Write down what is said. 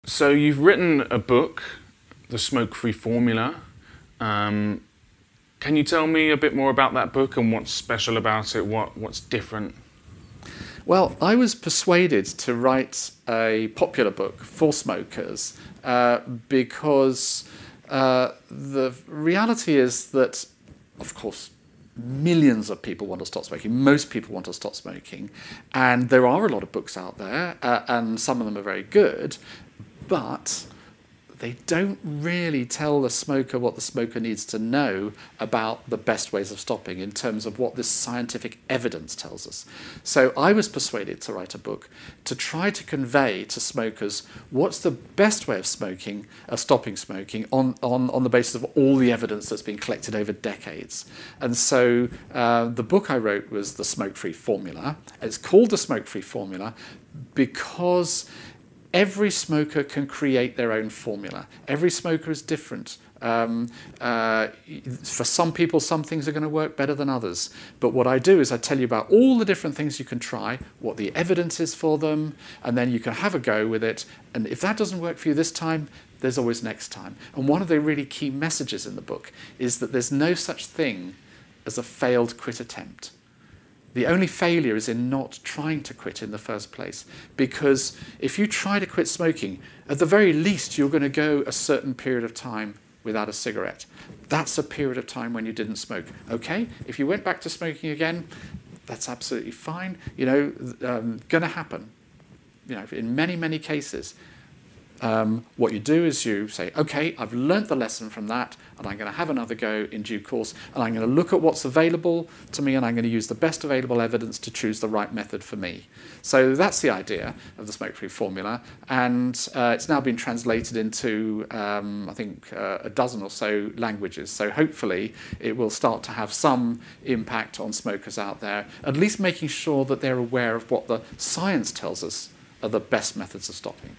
So you've written a book, The Smokefree Formula. Can you tell me a bit more about that book and what's special about it, what's different? Well, I was persuaded to write a popular book for smokers because the reality is that, of course, millions of people want to stop smoking. Most people want to stop smoking. And there are a lot of books out there, and some of them are very good, but they don't really tell the smoker what the smoker needs to know about the best ways of stopping in terms of what this scientific evidence tells us. So I was persuaded to write a book to try to convey to smokers what's the best way of smoking, stopping smoking, on the basis of all the evidence that's been collected over decades. And so the book I wrote was The Smokefree Formula. It's called The Smokefree Formula because every smoker can create their own formula. Every smoker is different. For some people, some things are going to work better than others. But what I do is I tell you about all the different things you can try, what the evidence is for them, and then you can have a go with it. And if that doesn't work for you this time, there's always next time. And one of the really key messages in the book is that there's no such thing as a failed quit attempt. The only failure is in not trying to quit in the first place. Because if you try to quit smoking, at the very least, you're going to go a certain period of time without a cigarette. That's a period of time when you didn't smoke. Okay, if you went back to smoking again, that's absolutely fine. You know, going to happen. You know, in many, many cases. What you do is you say, okay, I've learnt the lesson from that, and I'm going to have another go in due course, and I'm going to look at what's available to me, and I'm going to use the best available evidence to choose the right method for me. So that's the idea of the Smokefree Formula, and it's now been translated into, I think, a dozen or so languages. So hopefully it will start to have some impact on smokers out there, at least making sure that they're aware of what the science tells us are the best methods of stopping.